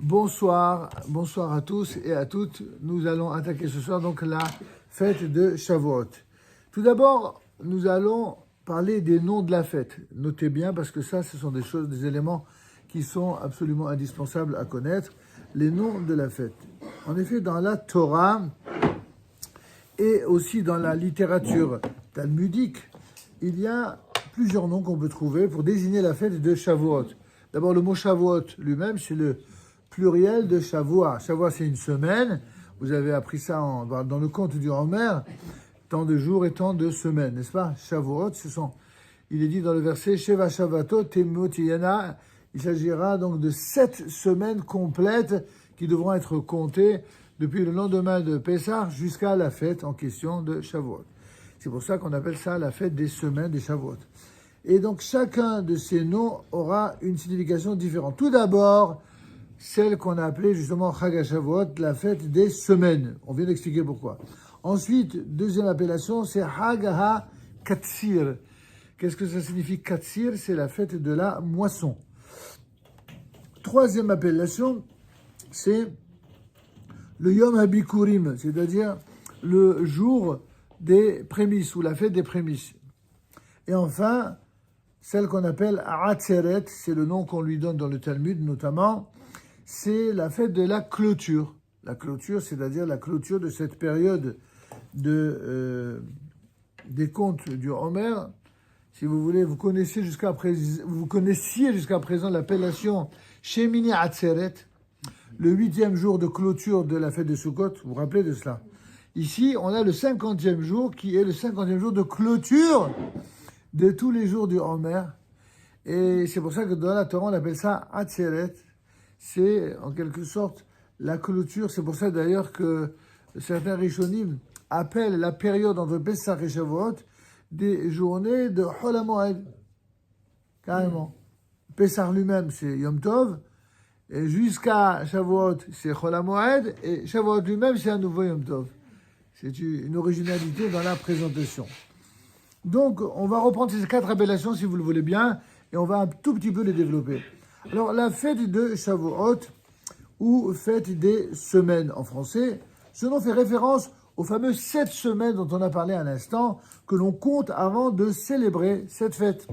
Bonsoir à tous et à toutes. Nous allons attaquer ce soir donc la fête de Shavuot. Tout d'abord, nous allons parler des noms de la fête. Notez bien parce que ça, ce sont des éléments qui sont absolument indispensables à connaître. Les noms de la fête. En effet, dans la Torah et aussi dans la littérature talmudique, il y a plusieurs noms qu'on peut trouver pour désigner la fête de Shavuot. D'abord, le mot Shavuot lui-même, c'est le pluriel de Shavua. Shavua, c'est une semaine. Vous avez appris ça dans le conte du Homer. Tant de jours et tant de semaines, n'est-ce pas? Shavuot, il est dit dans le verset Sheva Shavato Temotiyana. Il s'agira donc de 7 semaines complètes qui devront être comptées depuis le lendemain de Pessah jusqu'à la fête en question de Shavuot. C'est pour ça qu'on appelle ça la fête des semaines des Shavuot. Et donc chacun de ces noms aura une signification différente. Tout d'abord, celle qu'on a appelée justement Chag HaShavuot, la fête des semaines. On vient d'expliquer pourquoi. Ensuite, deuxième appellation, c'est Chag HaKatsir. Qu'est-ce que ça signifie Katsir? C'est la fête de la moisson. Troisième appellation, c'est le Yom HaBikurim, c'est-à-dire le jour des prémices ou la fête des prémices. Et enfin, celle qu'on appelle Atzeret, c'est le nom qu'on lui donne dans le Talmud notamment, c'est la fête de la clôture. La clôture, c'est-à-dire la clôture de cette période des contes du Homer. Si vous voulez, vous connaissiez jusqu'à présent l'appellation Shemini Atzeret, le 8e jour de clôture de la fête de Sukkot. Vous vous rappelez de cela? Ici, on a le 50e jour qui est le 50e jour de clôture de tous les jours du Homer. Et c'est pour ça que dans la Torah, on appelle ça Atzeret. C'est en quelque sorte la clôture. C'est pour ça d'ailleurs que certains Rishonim appellent la période entre Pessah et Shavuot des journées de Chol HaMoed. Carrément. Pessah lui-même, c'est Yom Tov. Et jusqu'à Shavuot, c'est Chol HaMoed. Et Shavuot lui-même, c'est un nouveau Yom Tov. C'est une originalité dans la présentation. Donc, on va reprendre ces 4 appellations, si vous le voulez bien, et on va un tout petit peu les développer. Alors, la fête de Shavuot, ou fête des semaines en français, ce nom fait référence aux fameuses 7 semaines dont on a parlé à l'instant, que l'on compte avant de célébrer cette fête.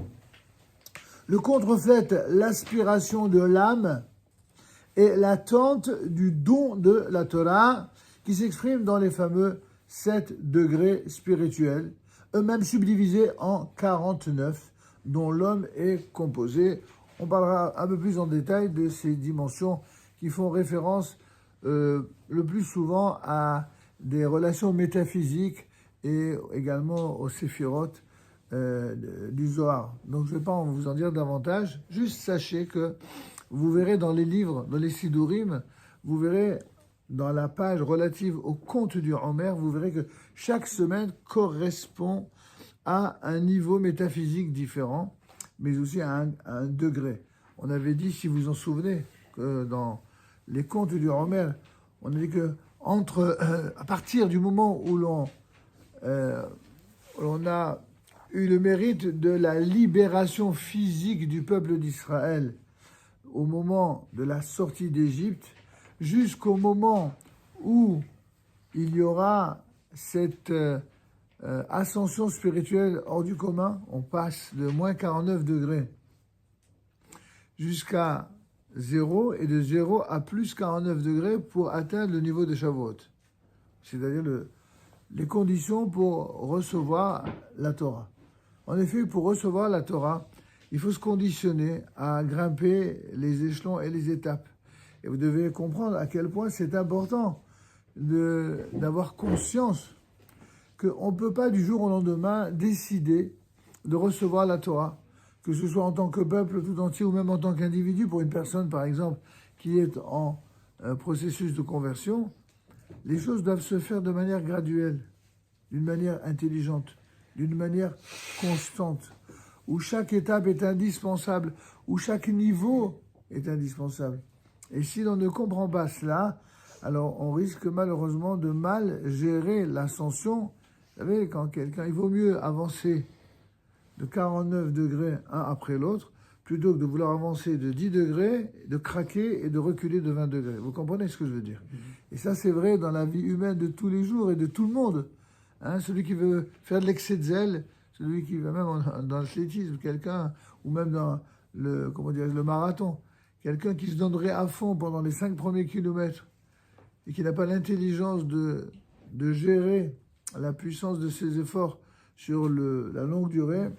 Le compte reflète l'aspiration de l'âme et l'attente du don de la Torah, qui s'exprime dans les fameux 7 degrés spirituels, eux-mêmes subdivisés en 49, dont l'homme est composé. On parlera un peu plus en détail de ces dimensions qui font référence le plus souvent à des relations métaphysiques et également aux séphirotes du Zohar. Donc je ne vais pas vous en dire davantage, juste sachez que vous verrez dans les livres, dans les Sidurim, vous verrez dans la page relative au conte du Homer, vous verrez que chaque semaine correspond à un niveau métaphysique différent, mais aussi à un degré. On avait dit, si vous vous en souvenez, que dans les contes du Homer, on a dit que à partir du moment où l'on a eu le mérite de la libération physique du peuple d'Israël au moment de la sortie d'Égypte, jusqu'au moment où il y aura cette ascension spirituelle hors du commun, on passe de moins 49 degrés jusqu'à 0 et de 0 à plus 49 degrés pour atteindre le niveau de Shavuot. C'est-à-dire les conditions pour recevoir la Torah. En effet, pour recevoir la Torah, il faut se conditionner à grimper les échelons et les étapes. Et vous devez comprendre à quel point c'est important d'avoir conscience qu'on ne peut pas du jour au lendemain décider de recevoir la Torah, que ce soit en tant que peuple tout entier ou même en tant qu'individu, pour une personne par exemple qui est en processus de conversion. Les choses doivent se faire de manière graduelle, d'une manière intelligente, d'une manière constante, où chaque étape est indispensable, où chaque niveau est indispensable. Et si l'on ne comprend pas cela, alors on risque malheureusement de mal gérer l'ascension. Vous savez, quand il vaut mieux avancer de 49 degrés un après l'autre, plutôt que de vouloir avancer de 10 degrés, de craquer et de reculer de 20 degrés. Vous comprenez ce que je veux dire? Et ça, c'est vrai dans la vie humaine de tous les jours et de tout le monde. Hein, celui qui veut faire de l'excès de zèle, celui qui va même dans l'athlétisme, quelqu'un, ou même dans le marathon, quelqu'un qui se donnerait à fond pendant les 5 premiers kilomètres et qui n'a pas l'intelligence de gérer la puissance de ses efforts sur la longue durée,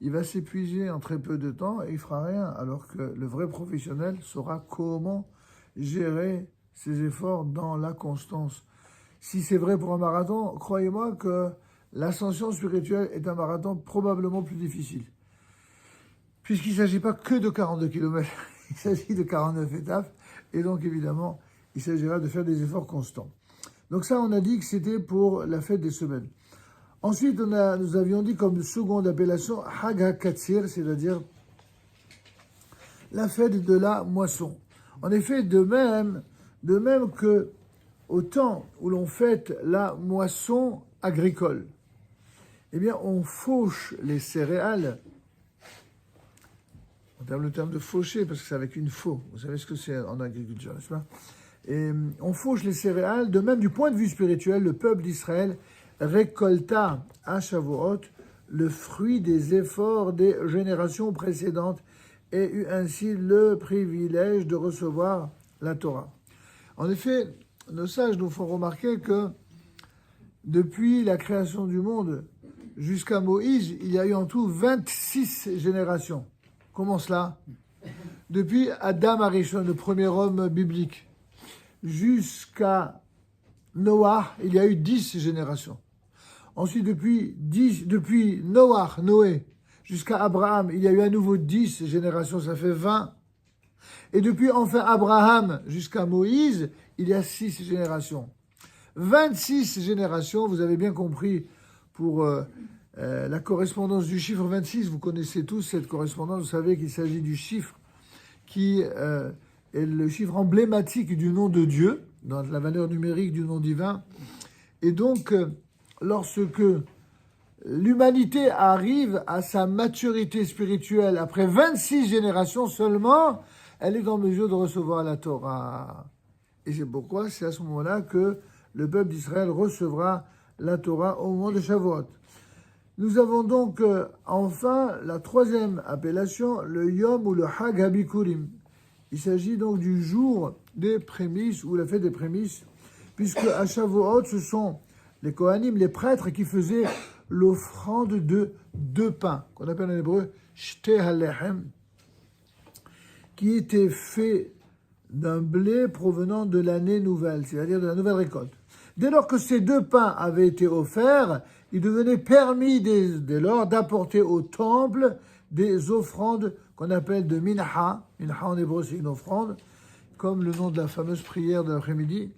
il va s'épuiser en très peu de temps et il fera rien, alors que le vrai professionnel saura comment gérer ses efforts dans la constance. Si c'est vrai pour un marathon, croyez-moi que l'ascension spirituelle est un marathon probablement plus difficile. Puisqu'il ne s'agit pas que de 42 km, il s'agit de 49 étapes, et donc évidemment, il s'agira de faire des efforts constants. Donc ça, on a dit que c'était pour la fête des semaines. Ensuite, nous avions dit comme seconde appellation Hag HaKatsir, c'est-à-dire la fête de la moisson. En effet, de même que au temps où l'on fête la moisson agricole, eh bien, on fauche les céréales. On terme le terme de faucher parce que c'est avec une faux. Vous savez ce que c'est en agriculture, n'est-ce pas? Et on fauche les céréales. De même, du point de vue spirituel, le peuple d'Israël récolta à Shavuot le fruit des efforts des générations précédentes et eut ainsi le privilège de recevoir la Torah. En effet, nos sages nous font remarquer que depuis la création du monde jusqu'à Moïse, il y a eu en tout 26 générations. Comment cela? Depuis Adam Arishon, le premier homme biblique, jusqu'à Noah, il y a eu 10 générations. Ensuite, depuis Noé, jusqu'à Abraham, il y a eu à nouveau 10 générations, ça fait 20. Et depuis enfin Abraham jusqu'à Moïse, il y a 6 générations. 26 générations, vous avez bien compris, pour la correspondance du chiffre 26, vous connaissez tous cette correspondance, vous savez qu'il s'agit du chiffre qui est le chiffre emblématique du nom de Dieu, dans la valeur numérique du nom divin. Et donc, lorsque l'humanité arrive à sa maturité spirituelle, après 26 générations seulement, elle est en mesure de recevoir la Torah. Et c'est pourquoi c'est à ce moment-là que le peuple d'Israël recevra la Torah au moment de Shavuot. Nous avons donc enfin la troisième appellation, le Yom ou le Hag HaBikurim. Il s'agit donc du jour des prémices ou la fête des prémices, puisque à Shavuot, ce sont les Kohanim, les prêtres, qui faisaient l'offrande de 2 pains, qu'on appelle en hébreu Shtei HaLechem, qui était fait d'un blé provenant de l'année nouvelle, c'est-à-dire de la nouvelle récolte. Dès lors que ces 2 pains avaient été offerts, il devenait permis dès lors d'apporter au temple des offrandes qu'on appelle de minha. Minha en hébreu, c'est une offrande, comme le nom de la fameuse prière de l'après-midi.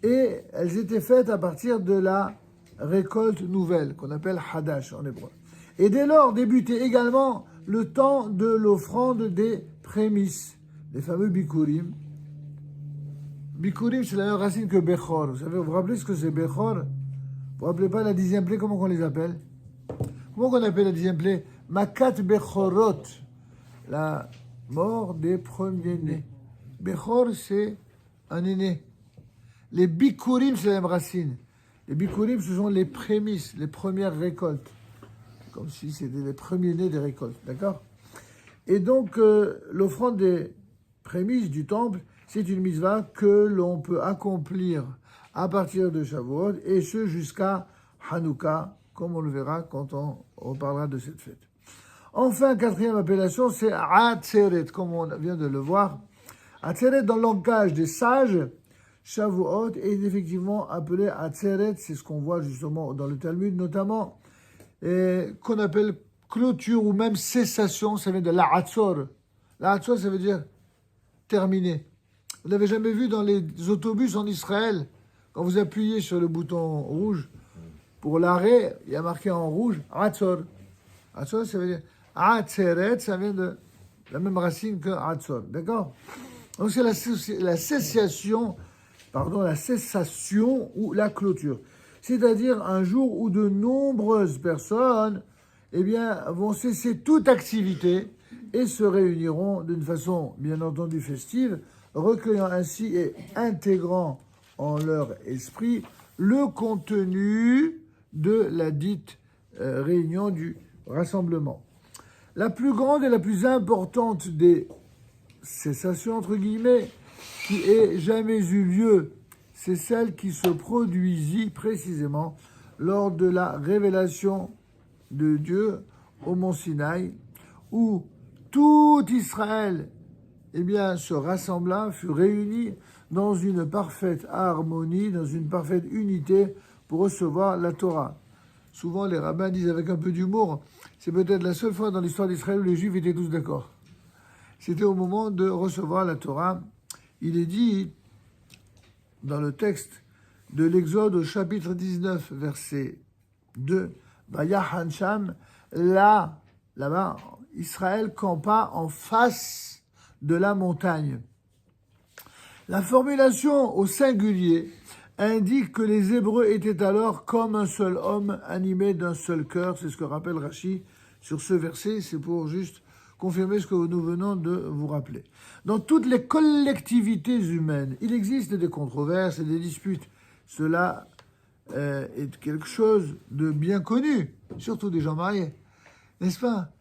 Et elles étaient faites à partir de la récolte nouvelle, qu'on appelle hadash en hébreu. Et dès lors débutait également le temps de l'offrande des prémices, les fameux bikurim. Bikurim, c'est la même racine que bechor. Vous vous rappelez ce que c'est bechor? Vous vous rappelez pas la 10e plaie, comment on les appelle? Comment on appelle la 10e plaie? Makat bechorot, la mort des premiers-nés. Bechor, c'est un aîné. Les bikurim, c'est la même racine. Les bikurim, ce sont les prémices, les premières récoltes. Comme si c'était les premiers-nés des récoltes, d'accord? Et donc, l'offrande des prémices du temple, c'est une mitzvah que l'on peut accomplir à partir de Shavuot, et ce jusqu'à Hanouka, comme on le verra quand on parlera de cette fête. Enfin, quatrième appellation, c'est Atzeret, comme on vient de le voir. Atzeret, dans le langage des sages, Shavuot est effectivement appelé Atzeret, c'est ce qu'on voit justement dans le Talmud, notamment, qu'on appelle clôture ou même cessation, ça vient de l'Atzor. L'Atzor, ça veut dire terminé. Vous n'avez jamais vu dans les autobus en Israël, quand vous appuyez sur le bouton rouge pour l'arrêt, il y a marqué en rouge Atzor. Atzor, ça veut dire Atzeret, ça vient de la même racine que Atzor. D'accord? Donc c'est la cessation ou la clôture. C'est-à-dire un jour où de nombreuses personnes vont cesser toute activité et se réuniront d'une façon bien entendu festive, recueillant ainsi et intégrant en leur esprit le contenu de la dite réunion du rassemblement. La plus grande et la plus importante des cessations, entre guillemets, qui ait jamais eu lieu, c'est celle qui se produisit précisément lors de la révélation de Dieu au mont Sinaï, où tout Israël se rassembla, fut réuni dans une parfaite harmonie, dans une parfaite unité pour recevoir la Torah. Souvent, les rabbins disent avec un peu d'humour, c'est peut-être la seule fois dans l'histoire d'Israël où les Juifs étaient tous d'accord. C'était au moment de recevoir la Torah. Il est dit dans le texte de l'Exode au chapitre 19, verset 2, Vayahan Sham, là-bas, Israël campa en face de la montagne. La formulation au singulier indique que les Hébreux étaient alors comme un seul homme animé d'un seul cœur. C'est ce que rappelle Rashi sur ce verset. C'est pour juste confirmer ce que nous venons de vous rappeler. Dans toutes les collectivités humaines, il existe des controverses et des disputes. Cela est quelque chose de bien connu, surtout des gens mariés. N'est-ce pas?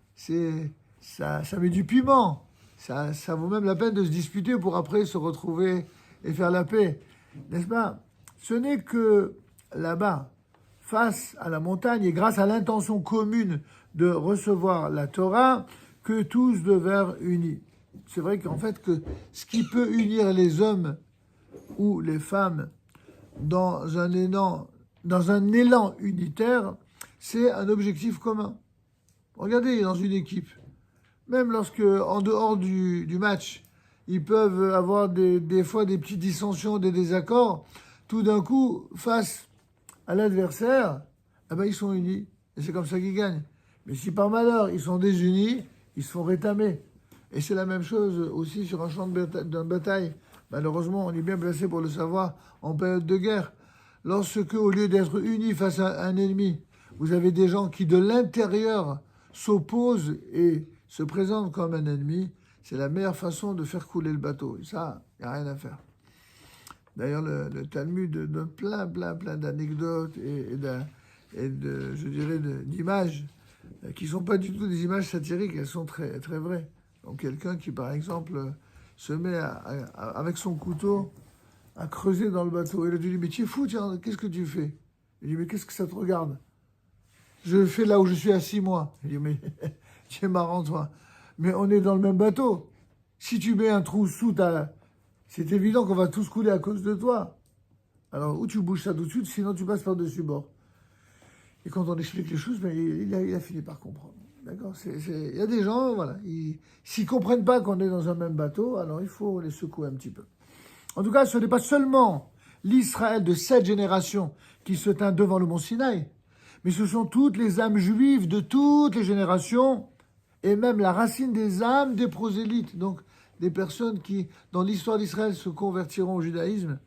Ça met du piment. Ça vaut même la peine de se disputer pour après se retrouver et faire la paix. N'est-ce pas? Ce n'est que là-bas, face à la montagne, et grâce à l'intention commune de recevoir la Torah, que tous devinrent unis. C'est vrai qu'en fait, que ce qui peut unir les hommes ou les femmes dans un élan unitaire, c'est un objectif commun. Regardez, dans une équipe, même lorsque, en dehors du match, ils peuvent avoir des fois des petites dissensions, des désaccords, tout d'un coup, face à l'adversaire, ils sont unis. Et c'est comme ça qu'ils gagnent. Mais si par malheur, ils sont désunis, ils se font rétamer. Et c'est la même chose aussi sur un champ de bataille. Malheureusement, on est bien placé pour le savoir en période de guerre. Lorsque, au lieu d'être unis face à un ennemi, vous avez des gens qui, de l'intérieur, s'opposent et se présentent comme un ennemi, c'est la meilleure façon de faire couler le bateau. Et ça, il n'y a rien à faire. D'ailleurs, le Talmud donne plein d'anecdotes et d'images qui ne sont pas du tout des images satiriques, elles sont très, très vraies. Donc quelqu'un qui, par exemple, se met avec son couteau à creuser dans le bateau. Et là, tu dis, mais tu es fou, tiens, qu'est-ce que tu fais? Il dit, mais qu'est-ce que ça te regarde? Je le fais là où je suis assis, moi. Il dit, mais tu es marrant, toi. Mais on est dans le même bateau. Si tu mets un trou sous c'est évident qu'on va tous couler à cause de toi. Alors, ou tu bouges ça tout de suite, sinon tu passes par-dessus bord. Et quand on explique les choses, il a fini par comprendre. D'accord? Il y a des gens, voilà, s'ils ne comprennent pas qu'on est dans un même bateau, alors il faut les secouer un petit peu. En tout cas, ce n'est pas seulement l'Israël de cette génération qui se tint devant le mont Sinaï, mais ce sont toutes les âmes juives de toutes les générations, et même la racine des âmes des prosélytes, donc des personnes qui, dans l'histoire d'Israël, se convertiront au judaïsme,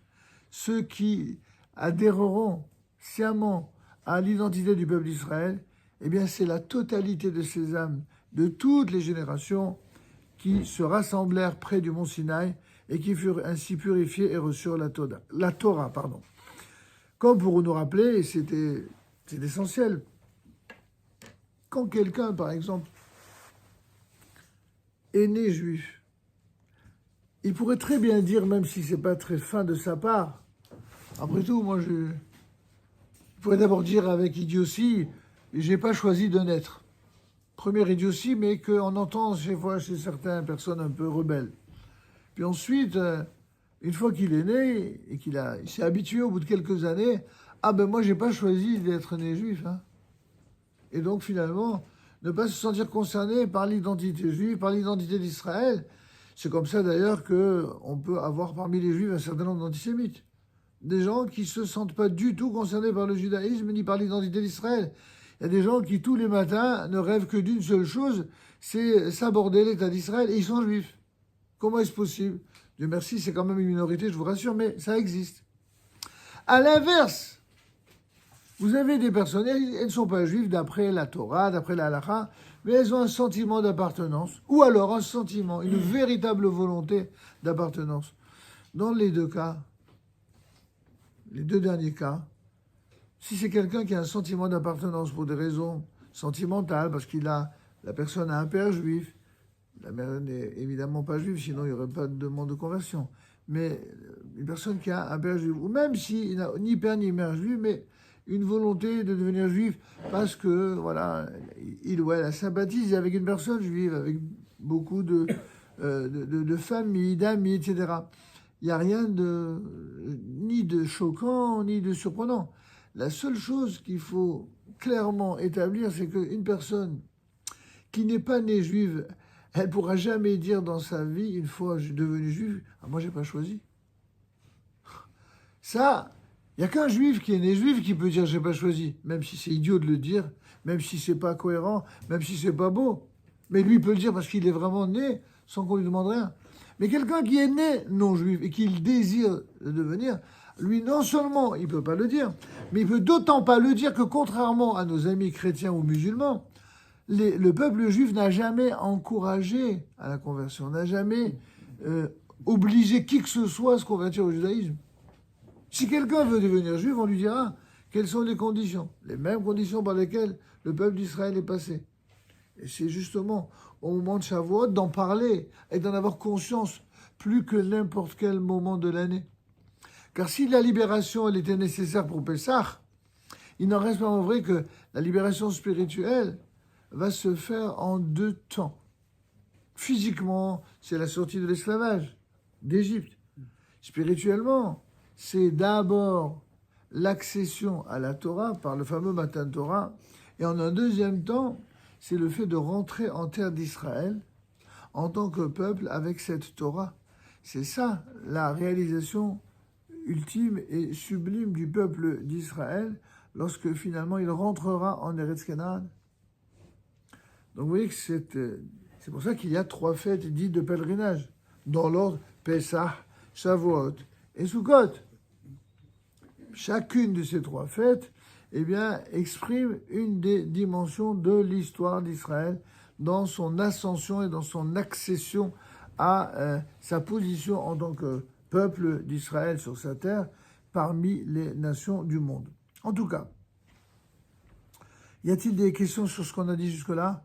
ceux qui adhéreront sciemment à l'identité du peuple d'Israël, eh bien c'est la totalité de ces âmes de toutes les générations qui se rassemblèrent près du mont Sinaï et qui furent ainsi purifiés et reçurent la Torah. Comme pour nous rappeler, c'est essentiel, quand quelqu'un, par exemple, est né juif, il pourrait très bien dire, même si c'est pas très fin de sa part, après tout, moi je pourrais d'abord dire avec idiotie, j'ai pas choisi de naître. Première idiotie, mais qu'on entend chez certaines personnes un peu rebelles. Puis ensuite, une fois qu'il est né et il s'est habitué au bout de quelques années, moi j'ai pas choisi d'être né juif. Hein. Et donc finalement, ne pas se sentir concerné par l'identité juive, par l'identité d'Israël. C'est comme ça d'ailleurs qu'on peut avoir parmi les juifs un certain nombre d'antisémites. Des gens qui ne se sentent pas du tout concernés par le judaïsme ni par l'identité d'Israël. Il y a des gens qui tous les matins ne rêvent que d'une seule chose, c'est s'aborder l'État d'Israël et ils sont juifs. Comment est-ce possible? Dieu merci, c'est quand même une minorité, je vous rassure, mais ça existe. À l'inverse, vous avez des personnes, elles ne sont pas juives d'après la Torah, d'après la halakha, mais elles ont un sentiment d'appartenance, ou alors un sentiment, une véritable volonté d'appartenance. Dans les deux cas, les deux derniers cas, si c'est quelqu'un qui a un sentiment d'appartenance pour des raisons sentimentales, parce la personne a un père juif, la mère n'est évidemment pas juive, sinon il n'y aurait pas de demande de conversion, mais une personne qui a un père juif, ou même s'il n'a ni père ni mère juif, mais une volonté de devenir juif parce que, voilà, il ou elle sympathise avec une personne juive, avec beaucoup de familles, d'amis, etc. Il n'y a rien ni de choquant, ni de surprenant. La seule chose qu'il faut clairement établir, c'est qu'une personne qui n'est pas née juive, elle ne pourra jamais dire dans sa vie, une fois devenue juive, « Ah, moi, je n'ai pas choisi. » Ça, il n'y a qu'un juif qui est né juif qui peut dire « j'ai pas choisi », même si c'est idiot de le dire, même si c'est pas cohérent, même si c'est pas beau. Mais lui, il peut le dire parce qu'il est vraiment né sans qu'on lui demande rien. Mais quelqu'un qui est né non juif et qui désire le devenir, lui, non seulement il peut pas le dire, mais il peut d'autant pas le dire que contrairement à nos amis chrétiens ou musulmans, le peuple juif n'a jamais encouragé à la conversion, n'a jamais obligé qui que ce soit à se convertir au judaïsme. Si quelqu'un veut devenir juif, on lui dira quelles sont les conditions, les mêmes conditions par lesquelles le peuple d'Israël est passé. Et c'est justement au moment de Shavuot d'en parler et d'en avoir conscience plus que n'importe quel moment de l'année. Car si la libération elle était nécessaire pour Pessah, il n'en reste pas moins vrai que la libération spirituelle va se faire en 2 temps. Physiquement, c'est la sortie de l'esclavage d'Égypte. Spirituellement, c'est d'abord l'accession à la Torah par le fameux Matan Torah. Et en un deuxième temps, c'est le fait de rentrer en terre d'Israël en tant que peuple avec cette Torah. C'est ça la réalisation ultime et sublime du peuple d'Israël lorsque finalement il rentrera en Eretz Canaan. Donc vous voyez que c'est pour ça qu'il y a 3 fêtes dites de pèlerinage, dans l'ordre Pessah, Shavuot et Sukkot. Chacune de ces 3 fêtes exprime une des dimensions de l'histoire d'Israël dans son ascension et dans son accession à sa position en tant que peuple d'Israël sur sa terre parmi les nations du monde. En tout cas, y a-t-il des questions sur ce qu'on a dit jusque-là ?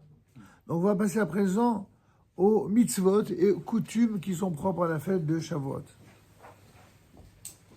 Donc on va passer à présent aux mitzvot et aux coutumes qui sont propres à la fête de Shavuot.